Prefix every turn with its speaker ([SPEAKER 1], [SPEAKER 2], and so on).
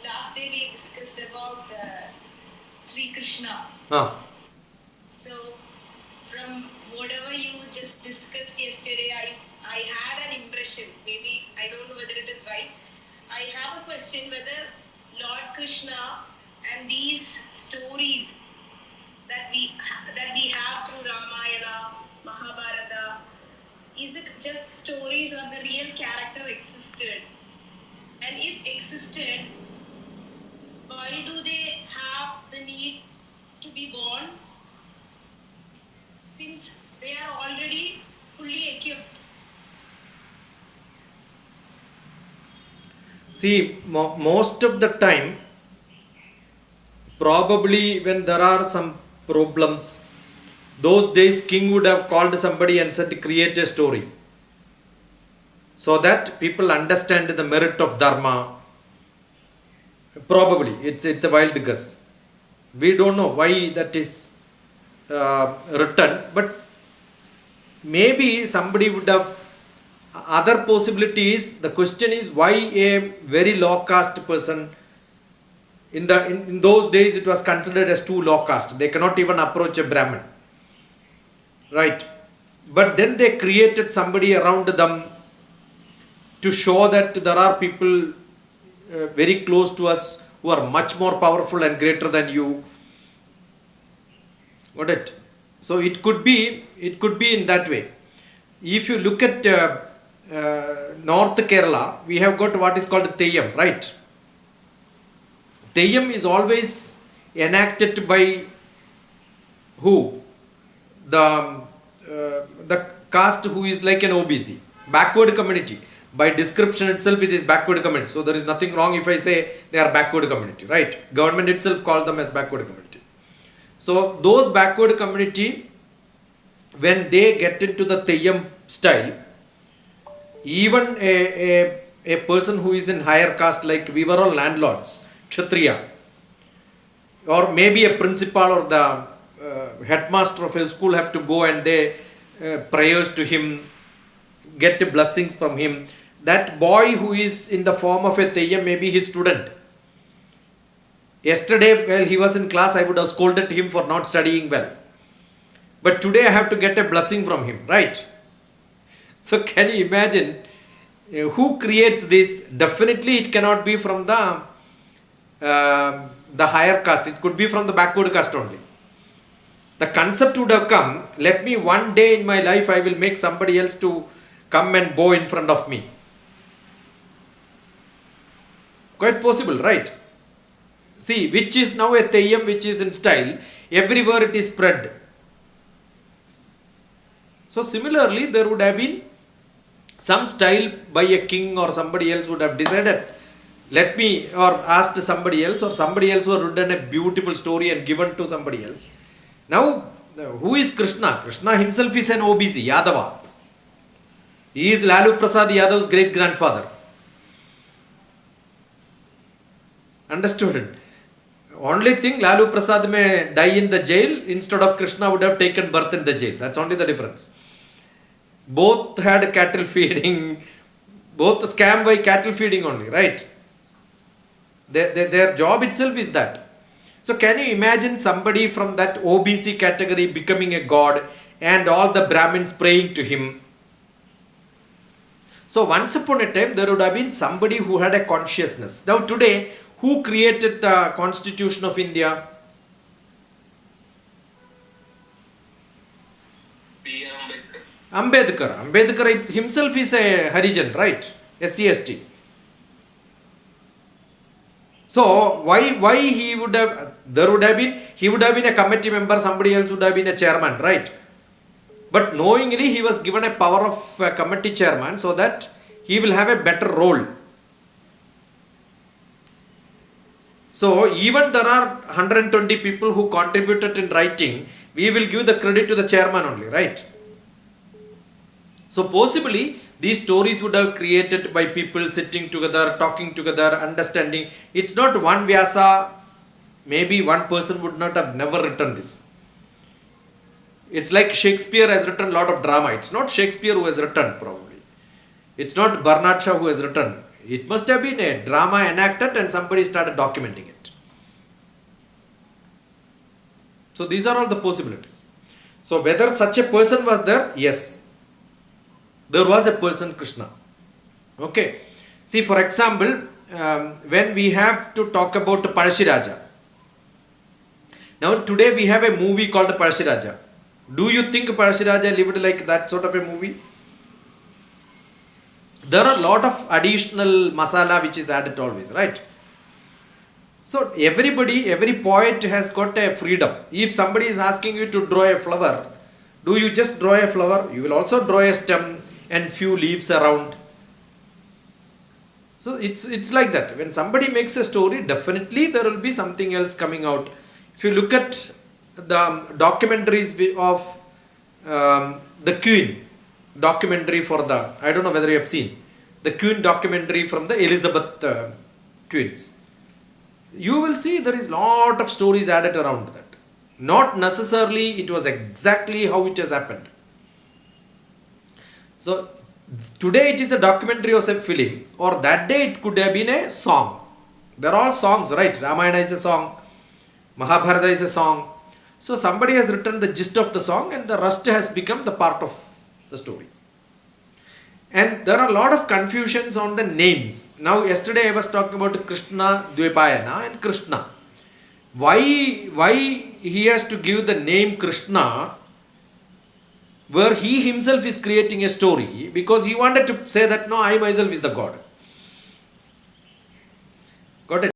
[SPEAKER 1] last day we discussed about Sri Krishna. So from whatever you just discussed yesterday, I had an impression. Maybe I don't know whether it is right. I have a question whether Lord Krishna and these stories that we have through Ramayana, Mahabharata, is it just stories or the real character existed? And if existed, why do they have the need to be born since they are already fully equipped?
[SPEAKER 2] See, most of the time, probably when there are some problems, those days king would have called somebody and said, create a story, so that people understand the merit of dharma. Probably, it's a wild guess. We don't know why that is written, but maybe somebody would have other possibilities. The question is, why a very low caste person? In those days it was considered as too low caste. They cannot even approach a Brahmin, right? But then they created somebody around them to show that there are people very close to us who are much more powerful and greater than you. Got it? So it could be in that way. If you look at North Kerala, we have got what is called Theyyam, right? Theyyam is always enacted by who? The caste who is like an OBC, backward community. By description itself, it is backward community. So there is nothing wrong if I say they are backward community, right? Government itself called them as backward community. So those backward community, when they get into the Theyyam style, even a person who is in higher caste, like we were all landlords, Kshatriya, or maybe a principal or the headmaster of a school have to go and they prayers to him, get blessings from him. That boy who is in the form of a Theyyam may be his student. Yesterday while he was in class, I would have scolded him for not studying well. But today I have to get a blessing from him, right? So can you imagine who creates this? Definitely it cannot be from the higher caste. It could be from the backward caste only. The concept would have come, let me one day in my life I will make somebody else to come and bow in front of me. Quite possible, right? See, which is now a Theyyam, which is in style. Everywhere it is spread. So similarly, there would have been some style by a king or somebody else would have decided, let me, or asked somebody else, or somebody else would have written a beautiful story and given to somebody else. Now, who is Krishna? Krishna himself is an OBC, Yadava. He is Lalu Prasad Yadav's great grandfather. Understood? Only thing, Lalu Prasad may die in the jail instead of Krishna would have taken birth in the jail. That's only the difference. Both had cattle feeding, both scam by cattle feeding only, right? Their job itself is that. So can you imagine somebody from that OBC category becoming a god and all the Brahmins praying to him? So once upon a time there would have been somebody who had a consciousness. Now today, who created the Constitution of India? Ambedkar. Ambedkar himself is a Harijan, right? SC/ST. So why he would have, he would have been a committee member, somebody else would have been a chairman, right? But knowingly he was given a power of a committee chairman so that he will have a better role. So even there are 120 people who contributed in writing, we will give the credit to the chairman only, right? So possibly these stories would have created by people sitting together, talking together, understanding. It's not one Vyasa, maybe one person would not have never written this. It's like Shakespeare has written a lot of drama. It's not Shakespeare who has written probably. It's not Bernard Shaw who has written. It must have been a drama enacted and somebody started documenting it. So these are all the possibilities. So whether such a person was there, yes, there was a person Krishna. Okay. See, for example, when we have to talk about Parashiraja. Now today we have a movie called Parashiraja. Do you think Parashiraja lived like that sort of a movie? There are a lot of additional masala which is added always, right? So everybody, every poet has got a freedom. If somebody is asking you to draw a flower, do you just draw a flower? You will also draw a stem and few leaves around. So it's like that. When somebody makes a story, definitely there will be something else coming out. If you look at the documentaries of the Queen documentary for the, I don't know whether you have seen, the Queen documentary from the Elizabeth Queens. You will see there is lot of stories added around that. Not necessarily it was exactly how it has happened. So today it is a documentary or a film, or that day it could have been a song. They're all songs, right? Ramayana is a song, Mahabharata is a song. So somebody has written the gist of the song and the rest has become the part of the story. And there are a lot of confusions on the names. Now yesterday I was talking about Krishna Dvipayana and Krishna. Why he has to give the name Krishna where he himself is creating a story? Because he wanted to say that no, I myself is the God.